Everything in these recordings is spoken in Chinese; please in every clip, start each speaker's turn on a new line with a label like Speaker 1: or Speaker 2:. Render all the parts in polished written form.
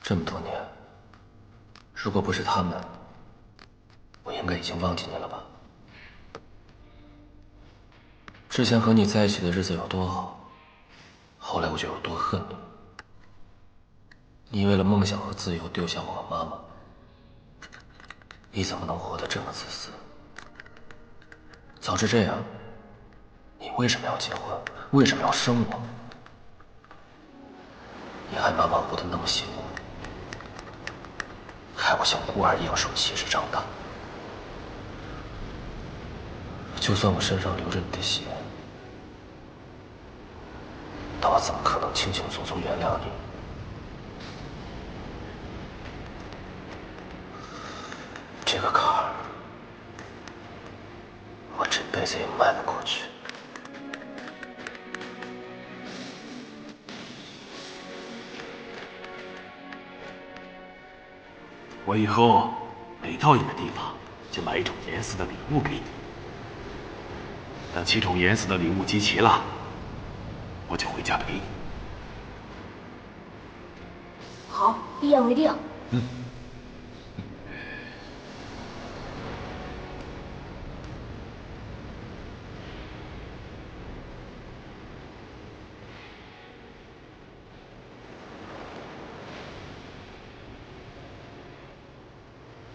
Speaker 1: 这么多年，如果不是他们，我应该已经忘记你了吧？之前和你在一起的日子有多好，后来我就有多恨你。你为了梦想和自由丢下我和妈妈，你怎么能活得这么自私？早知这样，你为什么要结婚？为什么要生我？你害妈妈活得那么辛苦，害我像孤儿一样受歧视长大。就算我身上流着你的血，但我怎么可能轻轻松松原谅你？这个坎儿，我这辈子也迈不过去。
Speaker 2: 我以后每到一个地方，就买一种颜色的礼物给你。等7种颜色的礼物集齐了，我就回家陪你。
Speaker 3: 好，一言为定。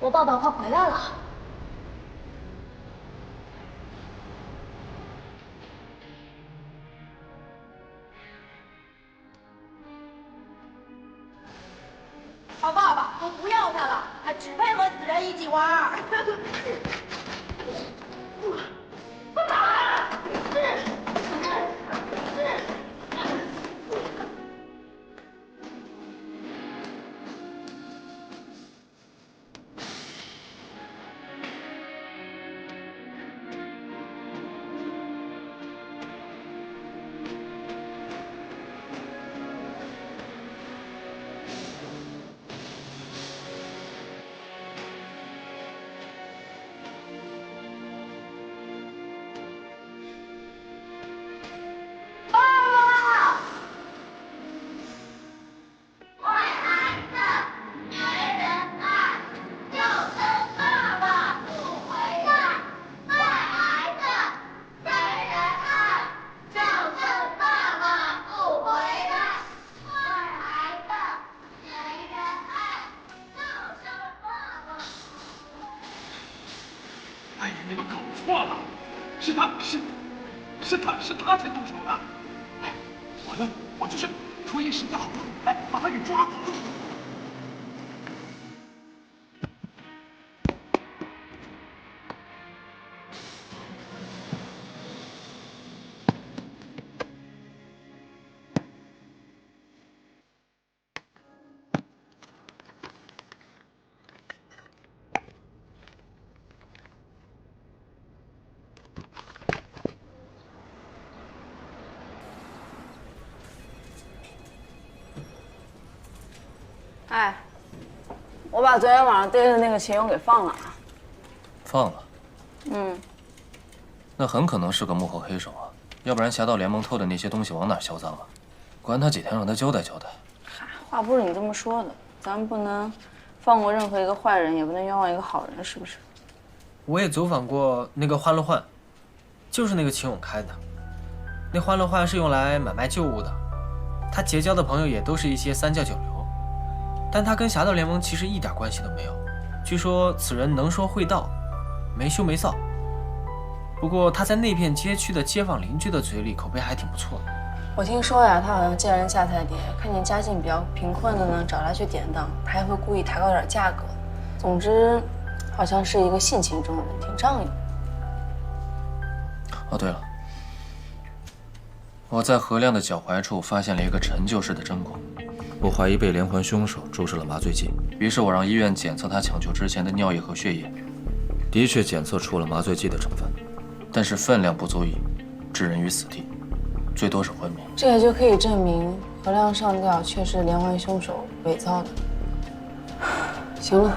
Speaker 3: 我爸爸快回来了。
Speaker 4: 好爸爸，我不要他了，他只配和死人一起玩。
Speaker 2: 哎呀，你们搞错了，是他才动手的。哎，我呢，我就是出一时的好，来把他给抓住。
Speaker 5: 哎，我把昨天晚上逮的那个秦勇给放了。
Speaker 1: 放了？
Speaker 5: 嗯，
Speaker 1: 那很可能是个幕后黑手啊，要不然侠盗联盟偷的那些东西往哪销赃啊？关他几天，让他交代交代。
Speaker 5: 嗨，话不是你这么说的，咱们不能放过任何一个坏人，也不能冤枉一个好人，是不是？
Speaker 6: 我也走访过那个欢乐幻，就是那个秦勇开的。那欢乐幻是用来买卖旧物的，他结交的朋友也都是一些三教九流，但他跟侠盗联盟其实一点关系都没有。据说此人能说会道，没羞没臊。不过他在那片街区的街坊邻居的嘴里口碑还挺不错的。
Speaker 5: 我听说呀，他好像见人下菜碟，看见家境比较贫困的呢，找他去典当，他还会故意抬高点价格。总之，好像是一个性情中人，挺仗义。
Speaker 1: 哦，对了，我在何亮的脚踝处发现了一个陈旧式的针孔，我怀疑被连环凶手注射了麻醉剂。于是我让医院检测他抢救之前的尿液和血液，的确检测出了麻醉剂的成分，但是分量不足以致人于死地，最多是昏迷。
Speaker 5: 这也就可以证明何亮上吊确是连环凶手伪造的。行了，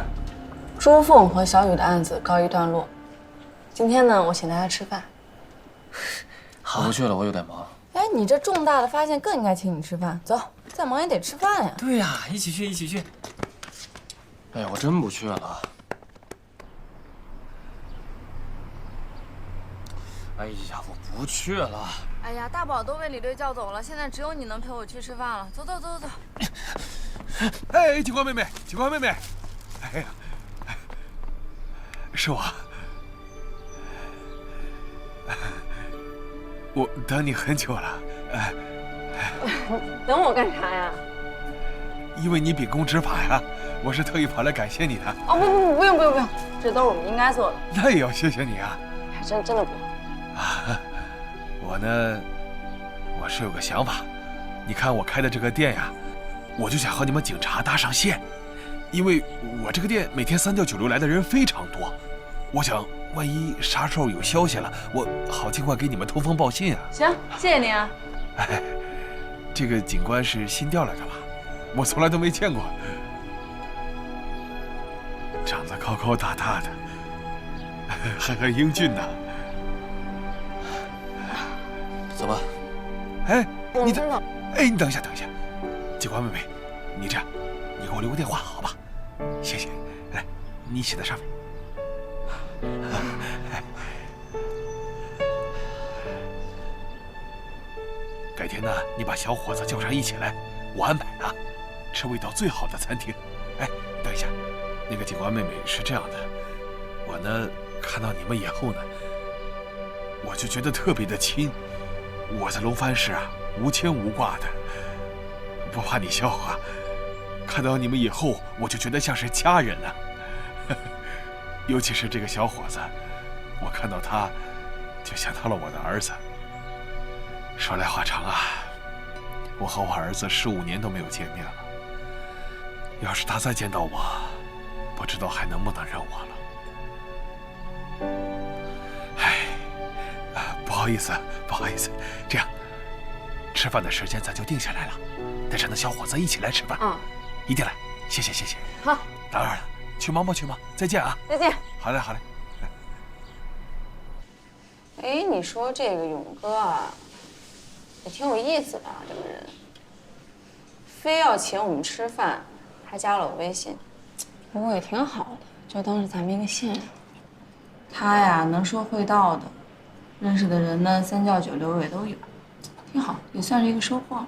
Speaker 5: 朱凤和小雨的案子告一段落。今天呢，我请大家吃饭。
Speaker 1: 我不去了，我有点忙。
Speaker 5: 哎，你这重大的发现更应该请你吃饭。走，再忙也得吃饭呀。
Speaker 6: 对呀，一起去，一起去。
Speaker 1: 哎呀，我真不去了。哎呀，我不去了。
Speaker 5: 哎呀，大宝都被李队叫走了，现在只有你能陪我去吃饭了。走走走走。
Speaker 2: 哎，警官妹妹，警官妹妹，哎呀，是我等你很久了，
Speaker 5: 等我干啥呀？
Speaker 2: 因为你秉公执法呀，我是特意跑来感谢你的。
Speaker 5: 哦不用，这都是我们应该做的。
Speaker 2: 那也要谢谢你啊。
Speaker 5: 真的不用。
Speaker 2: 我呢，我是有个想法，你看我开的这个店呀，我就想和你们警察搭上线，因为我这个店每天三教九流来的人非常多，我想万一啥时候有消息了，我好尽快给你们通风报信啊。
Speaker 5: 行，谢谢您啊。
Speaker 2: 哎，这个警官是新调来的吧？我从来都没见过，长得高高大大的，还很英俊呢。
Speaker 1: 走吧。
Speaker 2: 哎，你
Speaker 5: 真的？
Speaker 2: 哎，你等一下，警官妹妹，你这样，你给我留个电话好吧？谢谢。来，你写在上面。改天呢，你把小伙子叫上一起来，我安排啊，吃味道最好的餐厅。哎，等一下，那个警官妹妹是这样的，我呢看到你们以后呢，我就觉得特别的亲。我在龙帆市啊，无牵无挂的，不怕你笑话。看到你们以后，我就觉得像是家人了。尤其是这个小伙子，我看到他，就想到了我的儿子。说来话长啊，我和我儿子15年都没有见面了。要是他再见到我，不知道还能不能认我了。哎，不好意思，这样，吃饭的时间咱就定下来了，带着那小伙子一起来吃饭。一定来，谢谢。
Speaker 5: 好，
Speaker 2: 打扰了，去忙，再见啊。
Speaker 5: 再见。
Speaker 2: 好嘞。
Speaker 5: 哎，你说这个勇哥啊，也挺有意思的啊，这个人，非要请我们吃饭，还加了我微信。不过也挺好的，就当是咱们一个信任。他呀，能说会道的，认识的人呢，三教九流也都有，挺好，也算是一个收获。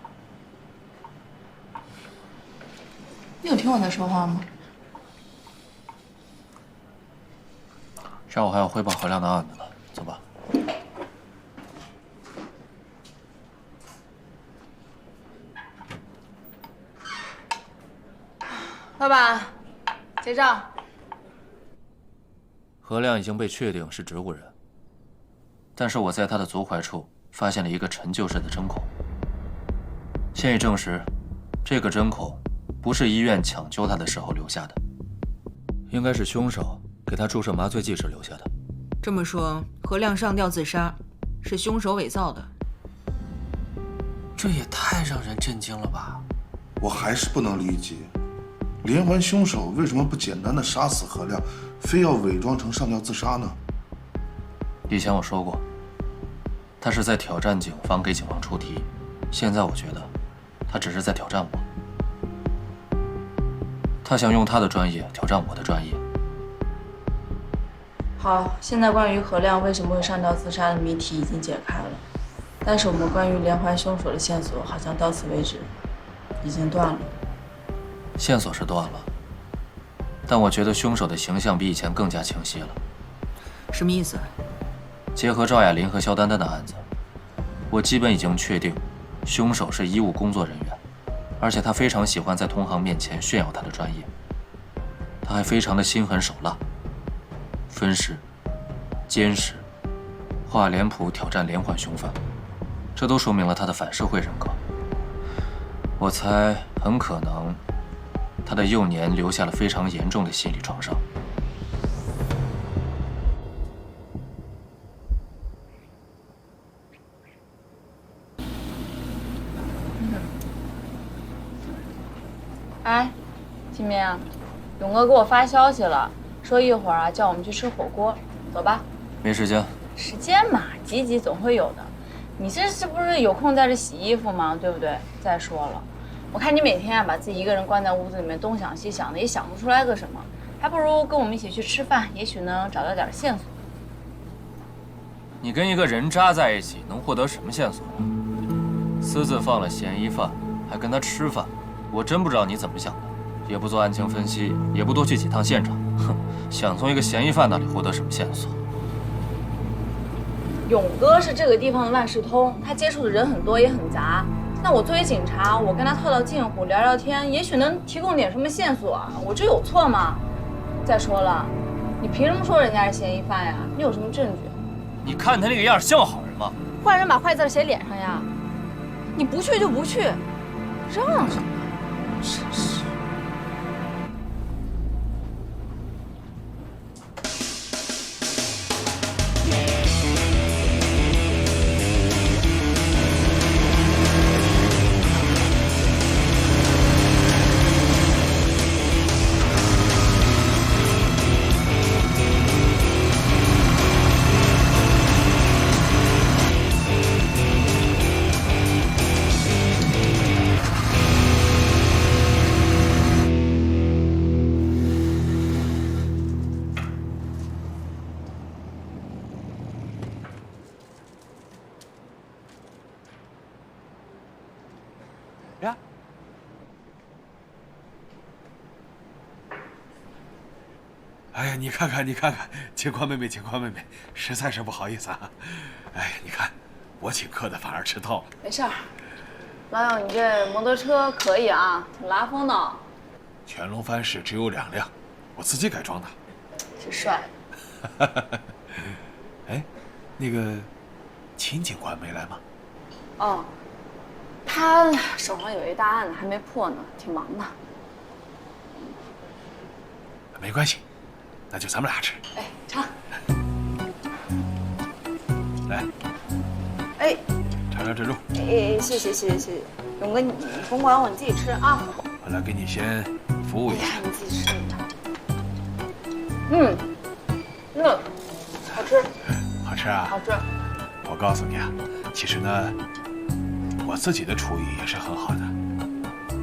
Speaker 5: 你有听我在说话吗？
Speaker 1: 下午还要汇报何亮的案子呢，走吧。
Speaker 5: 老板，结账。
Speaker 1: 何亮已经被确定是植物人，但是我在他的足踝处发现了一个陈旧式的针孔。现已证实，这个针孔不是医院抢救他的时候留下的，应该是凶手给他注射麻醉剂时留下的。
Speaker 7: 这么说，何亮上吊自杀是凶手伪造的？
Speaker 6: 这也太让人震惊了吧！
Speaker 8: 我还是不能理解，连环凶手为什么不简单的杀死何亮，非要伪装成上吊自杀呢？
Speaker 1: 以前我说过，他是在挑战警方，给警方出题。现在我觉得，他只是在挑战我。他想用他的专业挑战我的专业。
Speaker 5: 好，现在关于何亮为什么会上吊自杀的谜题已经解开了，但是我们关于连环凶手的线索好像到此为止，已经断了。
Speaker 1: 线索是断了，但我觉得凶手的形象比以前更加清晰了。
Speaker 7: 什么意思？
Speaker 1: 结合赵雅琳和肖丹丹的案子，我基本已经确定，凶手是医务工作人员，而且他非常喜欢在同行面前炫耀他的专业。他还非常的心狠手辣，分尸、监视、画脸谱挑战连环凶犯，这都说明了他的反社会人格。我猜很可能，他的幼年留下了非常严重的心理创伤。
Speaker 5: 哎，金明，勇哥给我发消息了，说一会儿啊叫我们去吃火锅，走吧。
Speaker 1: 没时间。
Speaker 5: 时间嘛，挤挤总会有的。你这是不是有空在这洗衣服吗？对不对？再说了，我看你每天啊把自己一个人关在屋子里面东想西想的，也想不出来个什么，还不如跟我们一起去吃饭，也许能找到点线索。
Speaker 1: 你跟一个人渣在一起，能获得什么线索？私自放了嫌疑犯，还跟他吃饭，我真不知道你怎么想的，也不做案情分析，也不多去几趟现场，哼，想从一个嫌疑犯那里获得什么线索？
Speaker 5: 勇哥是这个地方的万事通，他接触的人很多也很杂。那我作为警察，我跟他套套近乎，聊聊天，也许能提供点什么线索啊。我这有错吗？再说了，你凭什么说人家是嫌疑犯呀？你有什么证据？
Speaker 1: 你看他那个样像好人吗？
Speaker 5: 坏人把坏字写脸上呀。你不去就不去，让什么？真是。
Speaker 2: 呀，哎呀，你看看，你看看，警官妹妹，警官妹妹，实在是不好意思啊。哎呀，你看，我请客的反而迟到了。
Speaker 5: 没事儿，老友，你这摩托车可以啊，挺拉风的。
Speaker 2: 全龙帆市只有2辆，我自己改装的。
Speaker 5: 挺帅。
Speaker 2: 哎，那个秦警官没来吗？
Speaker 5: 哦，他手上有一大案子还没破呢，挺忙的。
Speaker 2: 没关系，那就咱们俩吃。
Speaker 5: 哎，尝。
Speaker 2: 来，
Speaker 5: 哎，
Speaker 2: 尝尝这肉。
Speaker 5: 哎，谢谢谢谢谢谢，勇哥你甭管我，你自己吃啊。
Speaker 2: 我来给你先服务一下。
Speaker 5: 你自己吃。好吃。
Speaker 2: 好吃啊？
Speaker 5: 好吃。
Speaker 2: 我告诉你啊，其实呢，我自己的厨艺也是很好的。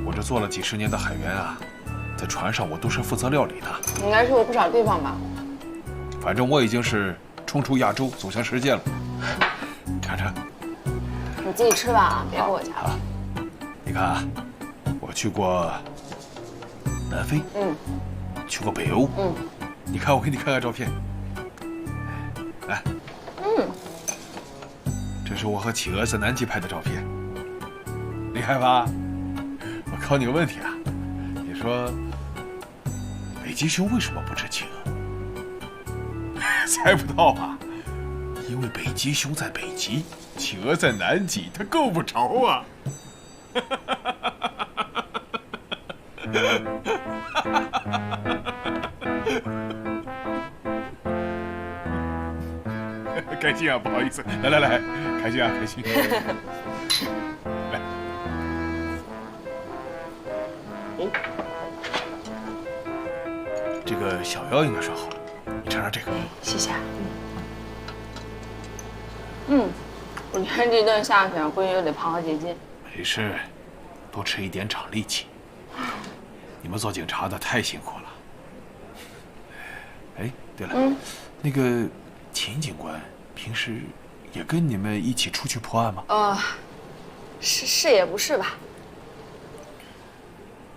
Speaker 2: 我这做了几10年的海员啊，在船上我都是负责料理的。
Speaker 5: 你应该去过不少地方吧？
Speaker 2: 反正我已经是冲出亚洲，走向世界了。尝尝。
Speaker 5: 你自己吃吧，别给我夹了。
Speaker 2: 你看啊，我去过南非，去过北欧，你看，我给你看看照片。来，这是我和企鹅在南极拍的照片，厉害吧？我考你个问题啊，你说北极熊为什么不吃企鹅？猜不到吧？因为北极熊在北极，企鹅在南极，它够不着啊。开心啊，不好意思，来来来，开心啊，开心。来，这个小腰应该算好了，你尝尝这个。
Speaker 5: 谢谢。我觉得这顿下去，估计又得胖好几斤。
Speaker 2: 没事，多吃一点长力气。你们做警察的太辛苦了。哎，对了，那个秦警官平时也跟你们一起出去破案吗？
Speaker 5: 是也不是吧。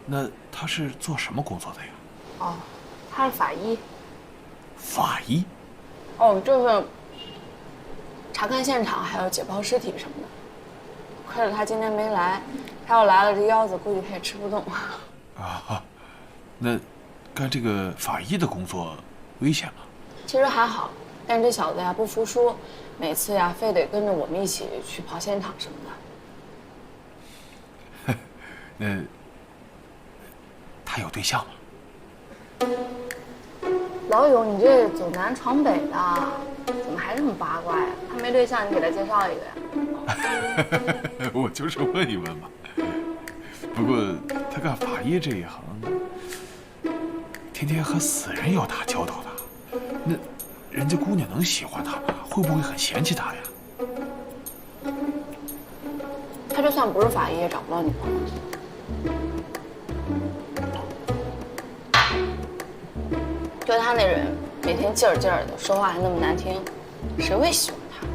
Speaker 2: 那他是做什么工作的呀？
Speaker 5: 哦，他是法医。
Speaker 2: 法医？
Speaker 5: 哦，就是查看现场，还有解剖尸体什么的。亏了他今天没来，他要来了，这腰子估计他也吃不动。
Speaker 2: 啊，那干这个法医的工作危险吗？
Speaker 5: 其实还好，但这小子呀不服输，每次呀非得跟着我们一起去跑现场什么的。
Speaker 2: 那他有对象吗？
Speaker 5: 老友，你这走南闯北的，怎么还这么八卦呀？他没对象，你给他介绍一个呀？
Speaker 2: 我就是问一问嘛。不过他干法医这一行，天天和死人要打交道的，那人家姑娘能喜欢他吗？会不会很嫌弃他呀？
Speaker 5: 他就算不是法医，也找不到女朋友。就他那人，每天劲儿劲儿的，说话还那么难听，谁会喜欢他？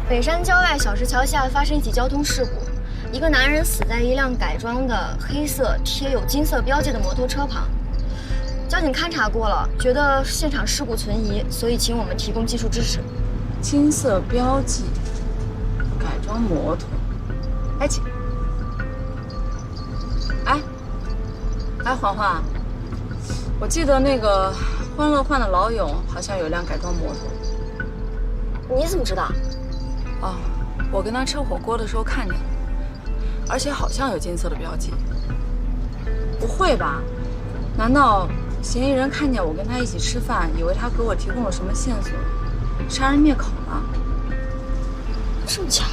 Speaker 3: 北山郊外小石桥下发生一起交通事故，一个男人死在一辆改装的黑色贴有金色标记的摩托车旁。交警勘查过了，觉得现场事故存疑，所以请我们提供技术支持。
Speaker 5: 金色标记，改装摩托，哎姐，哎，环环，我记得那个欢乐焕的老勇好像有辆改装摩托。
Speaker 3: 你怎么知道？
Speaker 5: 哦，我跟他吃火锅的时候看见了，而且好像有金色的标记。不会吧？难道嫌疑人看见我跟他一起吃饭，以为他给我提供了什么线索，杀人灭口了？
Speaker 3: 这么巧？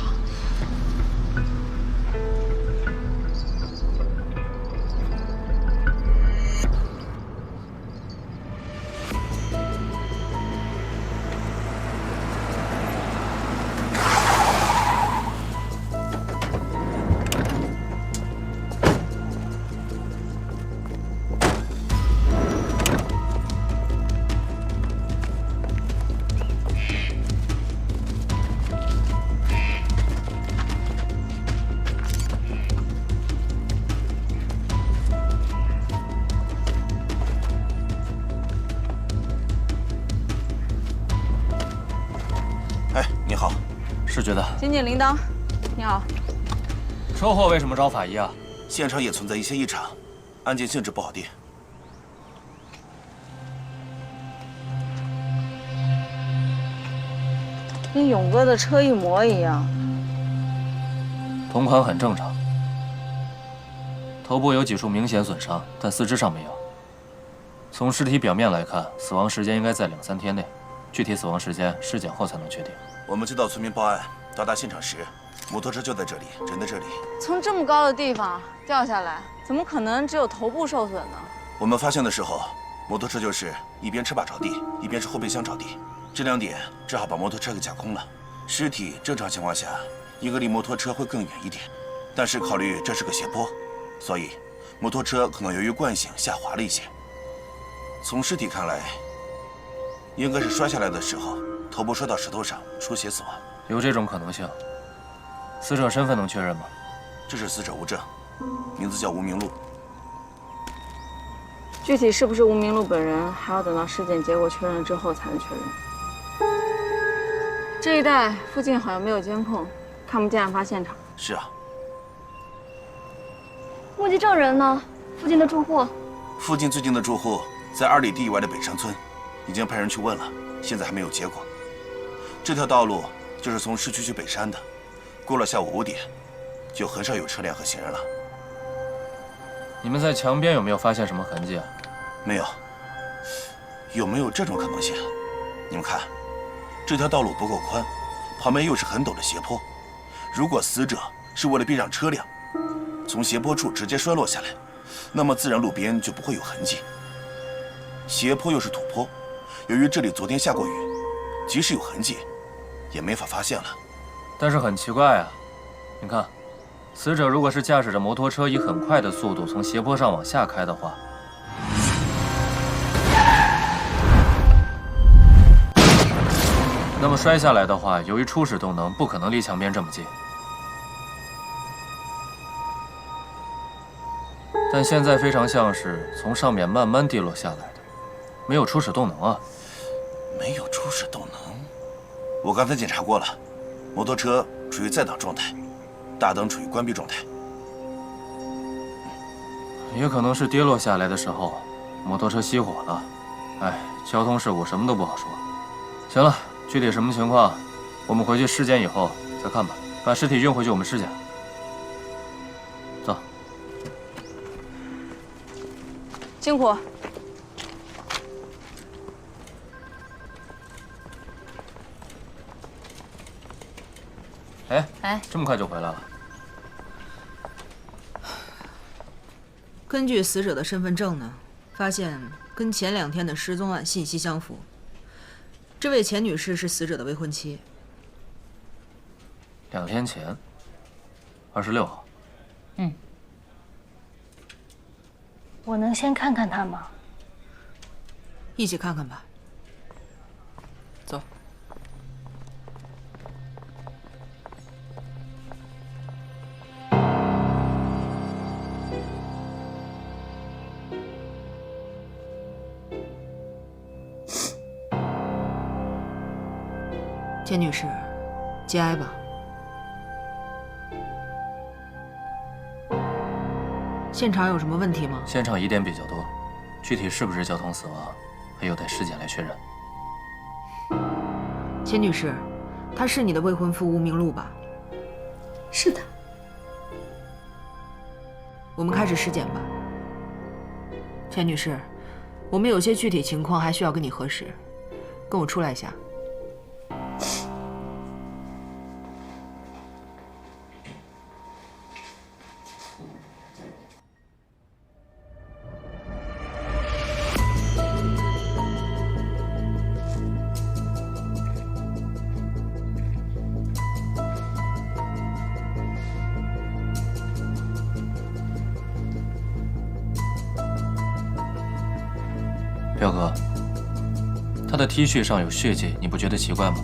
Speaker 9: 哎，你好，
Speaker 1: 是觉得
Speaker 5: 刑警铃铛，你好。
Speaker 1: 车祸为什么找法医啊？
Speaker 9: 现场也存在一些异常，案件性质不好定。
Speaker 5: 跟勇哥的车一模一样。
Speaker 1: 同款很正常。头部有几处明显损伤，但四肢上没有。从尸体表面来看，死亡时间应该在2、3天内，具体死亡时间尸检后才能确定。
Speaker 9: 我们接到村民报案，到达现场时，摩托车就在这里，人在这里。
Speaker 5: 从这么高的地方掉下来，怎么可能只有头部受损呢？
Speaker 9: 我们发现的时候，摩托车就是一边车把着地，一边是后备箱着地，这2点正好把摩托车给架空了。尸体正常情况下应该离摩托车会更远一点，但是考虑这是个斜坡，所以摩托车可能由于惯性下滑了一些。从尸体看来，应该是摔下来的时候头部摔到石头上出血死亡。
Speaker 1: 有这种可能性。死者身份能确认吗？
Speaker 9: 这是死者无证，名字叫吴明路。
Speaker 5: 具体是不是吴明路本人，还要等到尸检结果确认之后才能确认。这一带附近好像没有监控，看不见案发现场。
Speaker 9: 是啊。
Speaker 3: 目击证人呢？附近的住户？
Speaker 9: 附近最近的住户在2里地以外的北山村，已经派人去问了，现在还没有结果。这条道路就是从市区去北山的，过了下午5点，就很少有车辆和行人了。
Speaker 1: 你们在墙边有没有发现什么痕迹啊？
Speaker 9: 没有。有没有这种可能性？你们看，这条道路不够宽，旁边又是很陡的斜坡。如果死者是为了避让车辆，从斜坡处直接摔落下来，那么自然路边就不会有痕迹。斜坡又是土坡，由于这里昨天下过雨，即使有痕迹，也没法发现了。
Speaker 1: 但是很奇怪啊，你看，死者如果是驾驶着摩托车以很快的速度从斜坡上往下开的话，那么摔下来的话，由于初始动能，不可能离墙边这么近。但现在非常像是从上面慢慢跌落下来的，没有初始动能啊。
Speaker 9: 没有初始动能？我刚才检查过了，摩托车处于在档状态，大灯处于关闭状态。
Speaker 1: 也可能是跌落下来的时候，摩托车熄火了。哎，交通事故什么都不好说。行了，具体什么情况，我们回去尸检以后再看吧，把尸体运回去我们尸检。走。
Speaker 5: 辛苦。
Speaker 1: 哎，这么快就回来了？
Speaker 7: 根据死者的身份证呢，发现跟前2天的失踪案信息相符。这位钱女士是死者的未婚妻。
Speaker 1: 2天前，26号。
Speaker 3: 我能先看看他吗？
Speaker 7: 一起看看吧。走。钱女士，节哀吧。现场有什么问题吗？
Speaker 1: 现场疑点比较多，具体是不是交通死亡，还有待尸检来确认。
Speaker 7: 钱女士，他是你的未婚夫吴明路吧？
Speaker 3: 是的。
Speaker 7: 我们开始尸检吧。钱女士，我们有些具体情况还需要跟你核实，跟我出来一下。
Speaker 1: 彪哥，他的 T 恤上有血迹，你不觉得奇怪吗？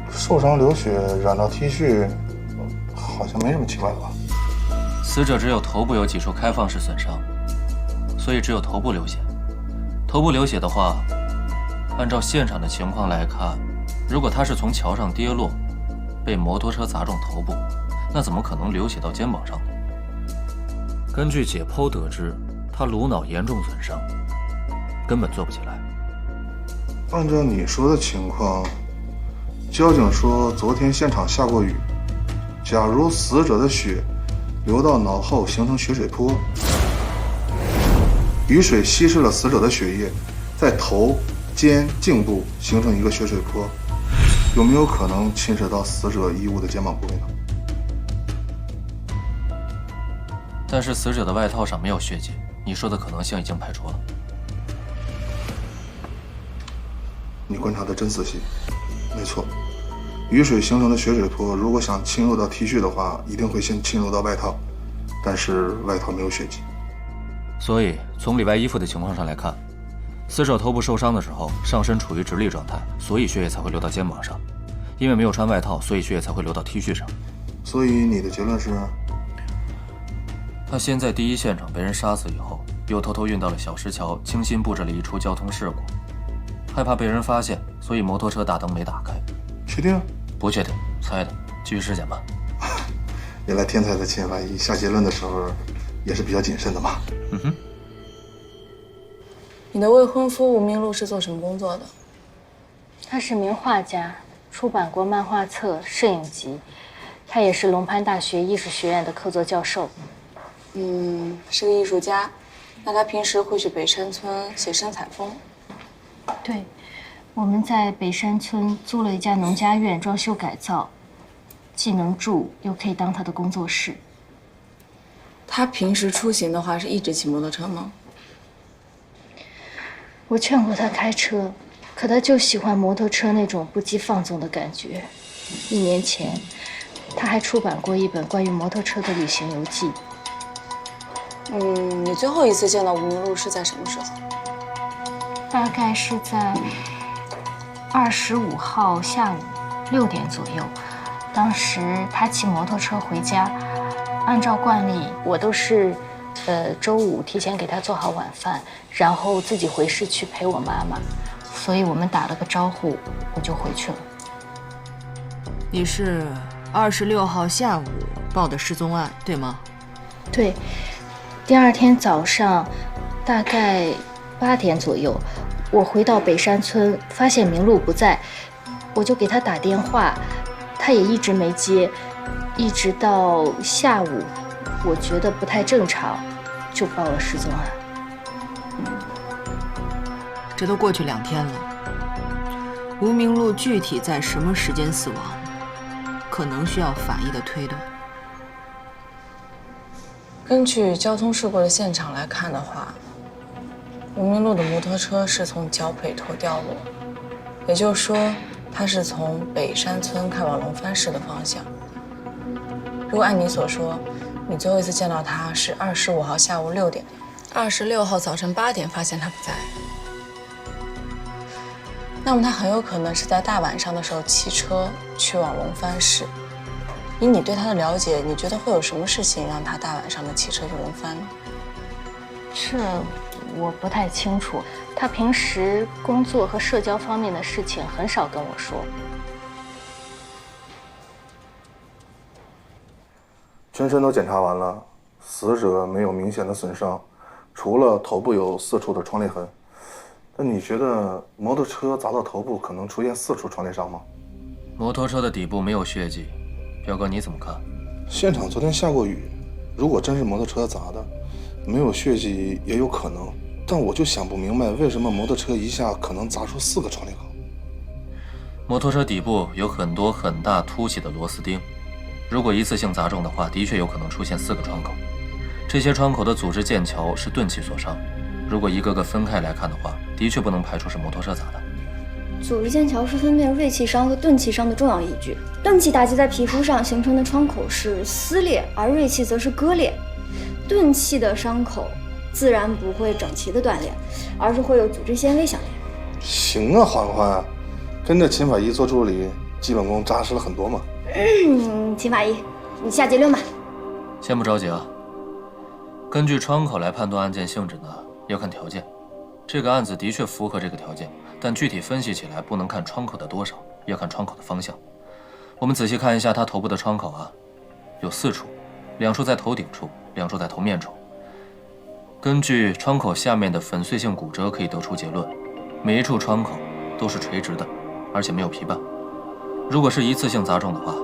Speaker 8: 受伤流血染到 T 恤，好像没什么奇怪的吧？
Speaker 1: 死者只有头部有几处开放式损伤，所以只有头部流血。头部流血的话，按照现场的情况来看，如果他是从桥上跌落，被摩托车砸中头部，那怎么可能流血到肩膀上呢？根据解剖得知，他颅脑严重损伤，根本坐不起来。
Speaker 8: 按照你说的情况，交警说昨天现场下过雨，假如死者的血流到脑后形成血水坡，雨水稀释了死者的血液，在头、肩、颈部形成一个血水坡，有没有可能侵蚀到死者衣物的肩膀部位呢？
Speaker 1: 但是死者的外套上没有血迹，你说的可能性已经排除了。
Speaker 8: 你观察的真仔细，没错，雨水形成的血水坡，如果想侵入到 T 恤的话，一定会先侵入到外套，但是外套没有血迹。
Speaker 1: 所以从里外衣服的情况上来看，死者头部受伤的时候，上身处于直立状态，所以血液才会流到肩膀上。因为没有穿外套，所以血液才会流到 T 恤上。
Speaker 8: 所以你的结论是？
Speaker 1: 他先在第一现场被人杀死以后，又偷偷运到了小石桥，精心布置了一出交通事故。害怕被人发现，所以摩托车大灯没打开。
Speaker 8: 确定？
Speaker 1: 不确定，猜的。继续尸检吧。
Speaker 8: 原来天才的秦怀义下结论的时候也是比较谨慎的嘛。
Speaker 1: 嗯哼。
Speaker 5: 你的未婚夫吴明路是做什么工作的？
Speaker 3: 他是名画家，出版过漫画册、摄影集。他也是龙潘大学艺术学院的客座教授。
Speaker 5: 是个艺术家。那他平时会去北山村写生采风？
Speaker 3: 对，我们在北山村租了一家农家院，装修改造，既能住又可以当他的工作室。
Speaker 5: 他平时出行的话是一直骑摩托车吗？
Speaker 3: 我劝过他开车，可他就喜欢摩托车那种不羁放纵的感觉。1年前，他还出版过一本关于摩托车的旅行游记。
Speaker 5: 你最后一次见到吴明路是在什么时候？
Speaker 3: 大概是在25号下午6点左右。当时他骑摩托车回家，按照惯例，我都是周五提前给他做好晚饭，然后自己回市区陪我妈妈。所以我们打了个招呼，我就回去了。
Speaker 7: 你是26号下午报的失踪案，对吗？
Speaker 3: 对。第2天早上，大概8点左右，我回到北山村，发现明路不在，
Speaker 10: 我就给他打电话，他也一直没接，一直到下午，我觉得不太正常，就报了失踪案。
Speaker 7: 这都过去2天了，吴明路具体在什么时间死亡，可能需要法医的推断。
Speaker 5: 根据交通事故的现场来看的话，吴明路的摩托车是从脚蹼头掉落，也就是说，他是从北山村开往龙帆市的方向。如果按你所说，你最后一次见到他是25号下午6点，26号早晨8点发现他不在。那么他很有可能是在大晚上的时候骑车去往龙帆市。以你对他的了解，你觉得会有什么事情让他大晚上的骑车去龙帆呢？
Speaker 10: 这我不太清楚，他平时工作和社交方面的事情很少跟我说。
Speaker 8: 全身都检查完了，死者没有明显的损伤，除了头部有4处的创裂痕。那你觉得摩托车砸到头部可能出现4处创裂伤吗？
Speaker 1: 摩托车的底部没有血迹，彪哥你怎么看？
Speaker 8: 现场昨天下过雨，如果真是摩托车砸的，没有血迹也有可能，但我就想不明白为什么摩托车一下可能砸出4个创裂口。
Speaker 1: 摩托车底部有很多很大凸起的螺丝钉，如果一次性砸中的话，的确有可能出现4个窗口。这些窗口的组织剑桥是钝器所伤，如果一个个分开来看的话，的确不能排除是摩托车砸的。
Speaker 3: 组织剑桥是分辨锐器伤和钝器伤的重要依据。钝器打击在皮肤上形成的窗口是撕裂，而锐器则是割裂。钝器的伤口自然不会整齐的断裂，而是会有组织纤维相连。
Speaker 8: 行啊，欢欢，跟着秦法医做助理，基本功扎实了很多嘛。
Speaker 3: 秦法医，你下结论吧。
Speaker 1: 先不着急啊，根据窗口来判断案件性质呢，要看条件。这个案子的确符合这个条件，但具体分析起来不能看窗口的多少，要看窗口的方向。我们仔细看一下他头部的窗口啊，有4处，2处在头顶处，2处在头面处。根据窗口下面的粉碎性骨折可以得出结论，每一处窗口都是垂直的，而且没有皮瓣。如果是一次性砸中的话，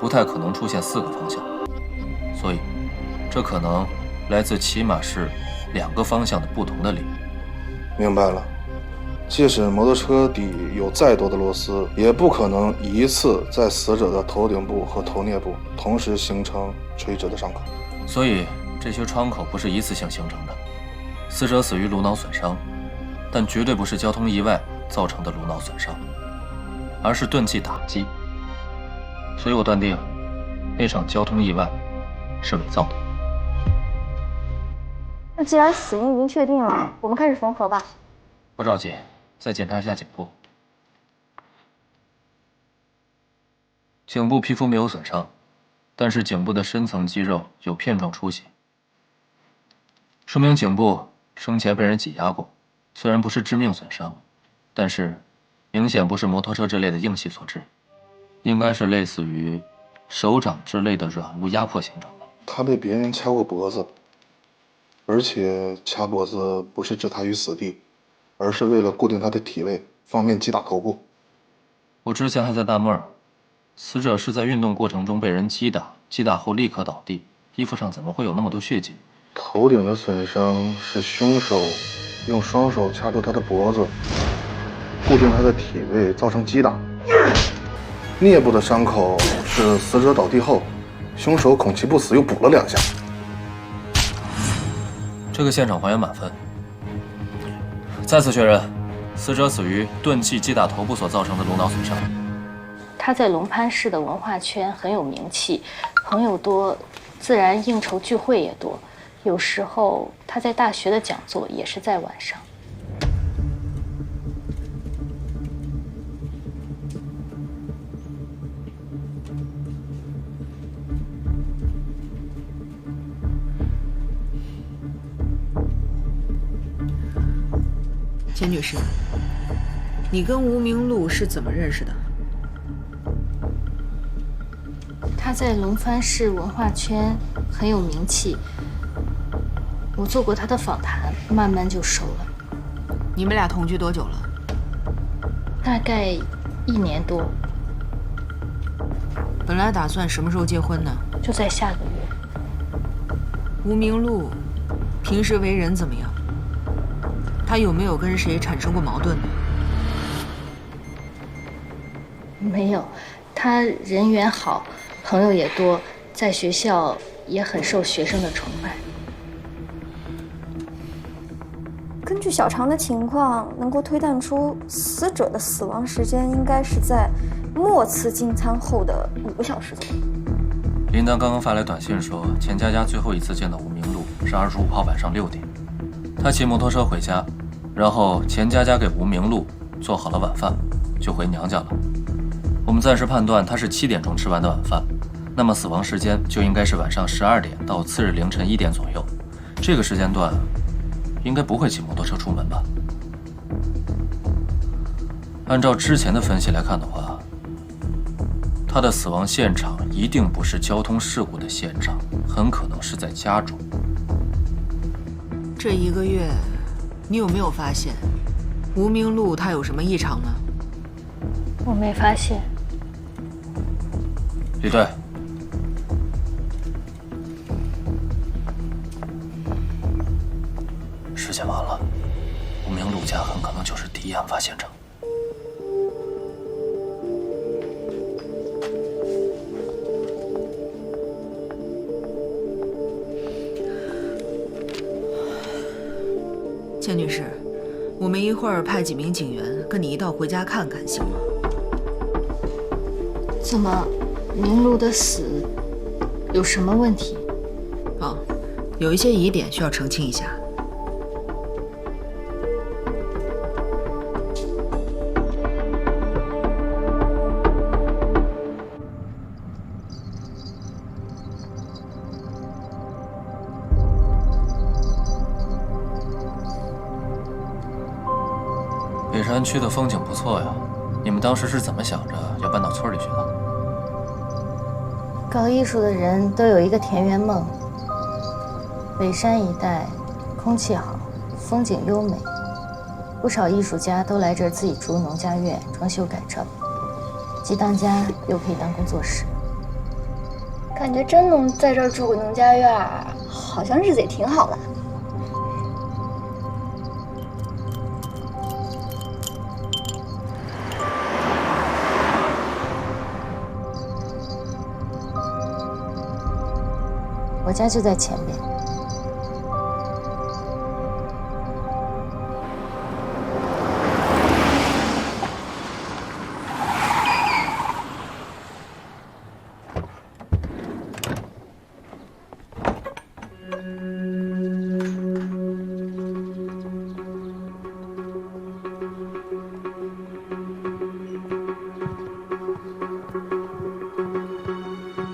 Speaker 1: 不太可能出现4个方向，所以这可能来自起码是2个方向的不同的力。
Speaker 8: 明白了，即使摩托车底有再多的螺丝，也不可能一次在死者的头顶部和头颞部同时形成垂直的伤口。
Speaker 1: 所以这些窗口不是一次性形成的。死者死于颅脑损伤，但绝对不是交通意外造成的颅脑损伤，而是钝器打击。所以我断定，那场交通意外是伪造的。
Speaker 3: 那既然死因已经确定了，我们开始缝合吧。
Speaker 1: 不着急，再检查一下颈部。颈部皮肤没有损伤，但是颈部的深层肌肉有片状出血，说明颈部生前被人挤压过。虽然不是致命损伤，但是明显不是摩托车之类的硬器所致，应该是类似于手掌之类的软物压迫形成的。
Speaker 8: 他被别人掐过脖子，而且掐脖子不是置他于死地，而是为了固定他的体位，方便击打头部。
Speaker 1: 我之前还在纳闷，死者是在运动过程中被人击打，击打后立刻倒地，衣服上怎么会有那么多血迹？
Speaker 8: 头顶的损伤是凶手用双手掐住他的脖子，固定他的体位，造成击打。颞部的伤口是死者倒地后，凶手恐其不死又补了2下。
Speaker 1: 这个现场还原满分。再次确认，死者死于钝器击打头部所造成的颅脑损伤。
Speaker 10: 他在龙潘市的文化圈很有名气，朋友多，自然应酬聚会也多。有时候他在大学的讲座也是在晚上。
Speaker 7: 钱女士，你跟吴明路是怎么认识的？
Speaker 10: 他在龙帆市文化圈很有名气，我做过他的访谈，慢慢就熟了。
Speaker 7: 你们俩同居多久了？
Speaker 10: 大概1年多，
Speaker 7: 本来打算什么时候结婚呢？
Speaker 10: 就在下个月。
Speaker 7: 吴明路平时为人怎么样？他有没有跟谁产生过矛盾呢？
Speaker 10: 没有，他人缘好，朋友也多，在学校也很受学生的崇拜。
Speaker 3: 根据小常的情况，能够推断出死者的死亡时间应该是在末次进餐后的5个小时左右。
Speaker 1: 林丹刚刚发来短信说，钱佳佳最后一次见到吴明路是25号晚上6点，他骑摩托车回家，然后钱佳佳给吴明路做好了晚饭，就回娘家了。我们暂时判断他是7点钟吃完的晚饭，那么死亡时间就应该是晚上12点到次日凌晨1点左右，这个时间段应该不会骑摩托车出门吧？按照之前的分析来看的话，他的死亡现场一定不是交通事故的现场，很可能是在家中。
Speaker 7: 这1个月，你有没有发现吴明路他有什么异常呢？
Speaker 10: 我没发现。
Speaker 1: 李队，时间晚了，吴明路家很可能就是第一案发现场。
Speaker 7: 钱女士，我们一会儿派几名警员跟你一道回家看看，行吗？
Speaker 10: 怎么，明路的死有什么问题？
Speaker 7: 有一些疑点需要澄清一下。
Speaker 1: 北山区的风景不错呀，你们当时是怎么想着要搬到村里去的？
Speaker 10: 搞艺术的人都有一个田园梦。北山一带空气好，风景优美，不少艺术家都来这儿自己租农家院装修改造，既当家又可以当工作室。
Speaker 3: 感觉真能在这儿住个农家院，好像日子也挺好的。
Speaker 10: 我家就在前边。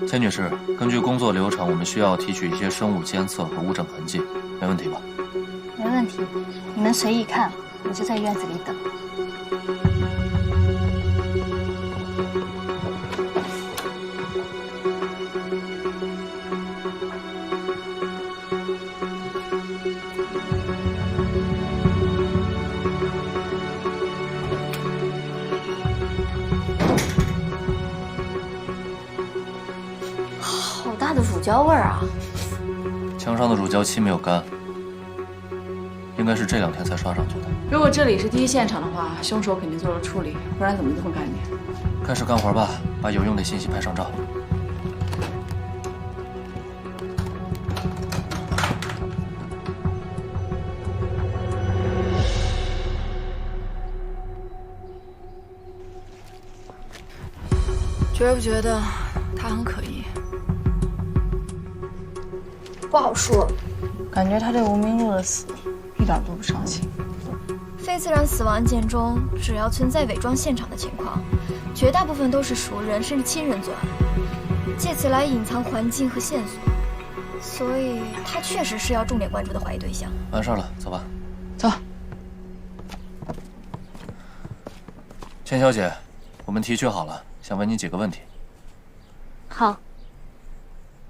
Speaker 1: 钱女士，根据工作流程，我们需要提取一些生物监测和物证痕迹，没问题吧？
Speaker 10: 没问题，你们随意看，我就在院子里等。
Speaker 3: 好大的乳胶味儿啊！
Speaker 1: 墙上的乳胶漆没有干，应该是这2天才刷上去的。
Speaker 5: 如果这里是第一现场的话，凶手肯定做了处理，不然怎么这么干净？
Speaker 1: 开始干活吧，把有用的信息拍上照。
Speaker 5: 觉不觉得他很可疑？
Speaker 3: 不好说，
Speaker 5: 感觉他对吴明路的死一点都不上心。
Speaker 3: 非自然死亡案件中，只要存在伪装现场的情况，绝大部分都是熟人甚至亲人作案，借此来隐藏环境和线索。所以，他确实是要重点关注的怀疑对象。
Speaker 1: 完事了，走吧。
Speaker 5: 走。
Speaker 1: 钱小姐，我们题取好了，想问你几个问题。
Speaker 10: 好。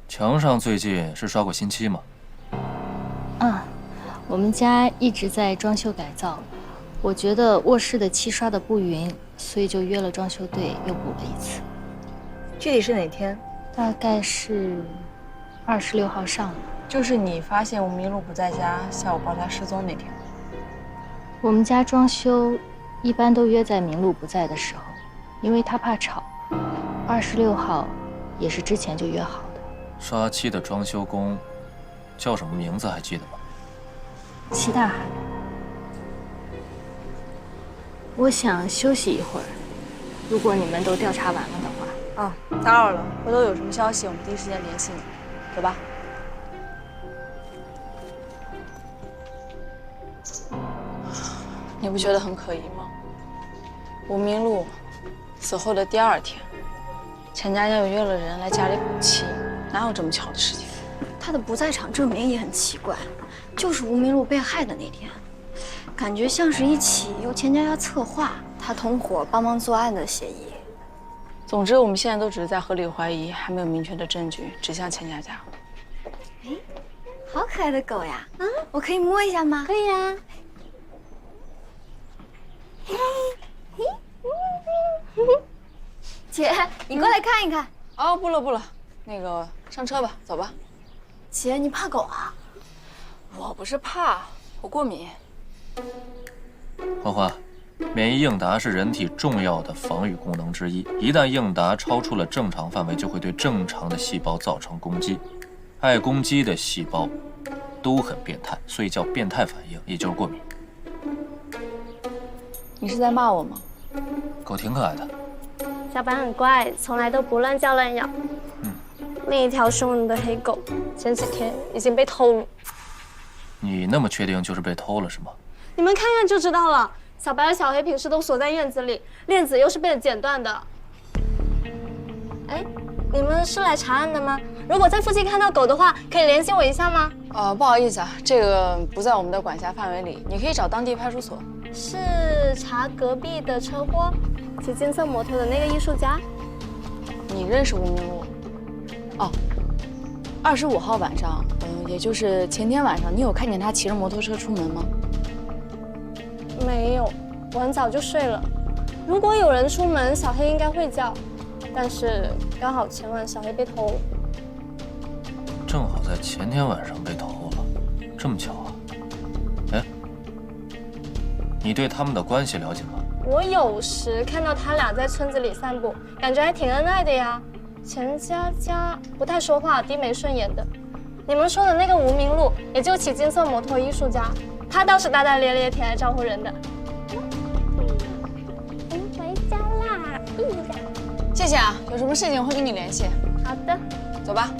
Speaker 1: 墙上最近是刷过新漆吗？
Speaker 10: 我们家一直在装修改造，我觉得卧室的漆刷的不匀，所以就约了装修队又补了一次。
Speaker 5: 具体是哪天？
Speaker 10: 大概是26号上午。
Speaker 5: 就是你发现吴明路不在家，下午报他失踪那天。
Speaker 10: 我们家装修一般都约在明路不在的时候，因为他怕吵。26号也是之前就约好的。
Speaker 1: 刷漆的装修工叫什么名字还记得吗？
Speaker 10: 齐大海。我想休息一会儿，如果你们都调查完了的话。
Speaker 5: 啊，打扰了，回头有什么消息我们第一时间联系你，走吧。你不觉得很可疑吗？吴明路死后的第2天，钱家又约了人来家里补漆，哪有这么巧的事情？
Speaker 3: 他的不在场证明也很奇怪，就是吴明路被害的那天，感觉像是一起由钱家策划，他同伙帮忙作案的协议。
Speaker 5: 总之，我们现在都只是在合理怀疑，还没有明确的证据指向钱家。
Speaker 3: 哎，好可爱的狗呀！啊，我可以摸一下吗？可以啊。姐，你过来看一看。
Speaker 5: 哦，不了不了，那个上车吧，走吧。
Speaker 3: 姐，你怕狗啊？
Speaker 5: 我不是怕，我过敏。
Speaker 1: 花花，免疫应答是人体重要的防御功能之一，一旦应答超出了正常范围，就会对正常的细胞造成攻击。爱攻击的细胞都很变态，所以叫变态反应，也就是过敏。
Speaker 5: 你是在骂我吗？
Speaker 1: 狗挺可爱的。
Speaker 11: 小白很乖，从来都不乱叫乱咬。另一条凶人的黑狗，前几天已经被偷了。
Speaker 1: 你那么确定就是被偷了是吗？
Speaker 11: 你们看看就知道了。小白和小黑平时都锁在院子里，链子又是被剪断的。哎，你们是来查案的吗？如果在附近看到狗的话，可以联系我一下吗？
Speaker 5: 不好意思啊，这个不在我们的管辖范围里，你可以找当地派出所。
Speaker 11: 是查隔壁的车祸，骑金色摩托的那个艺术家。
Speaker 5: 你认识吴明路？哦，25号晚上，也就是前天晚上，你有看见他骑着摩托车出门吗？
Speaker 11: 没有，我很早就睡了。如果有人出门，小黑应该会叫，但是刚好前晚小黑被偷了。
Speaker 1: 正好在前天晚上被偷了，这么巧啊？哎，你对他们的关系了解吗？
Speaker 11: 我有时看到他俩在村子里散步，感觉还挺恩爱的呀。钱家不太说话，低眉顺眼的。你们说的那个吴明路，也就骑金色摩托艺术家，他倒是大大咧咧，挺爱招呼人的。我们回家啦！
Speaker 5: 谢谢啊，有什么事情我会跟你联系。
Speaker 11: 好的，
Speaker 5: 走吧。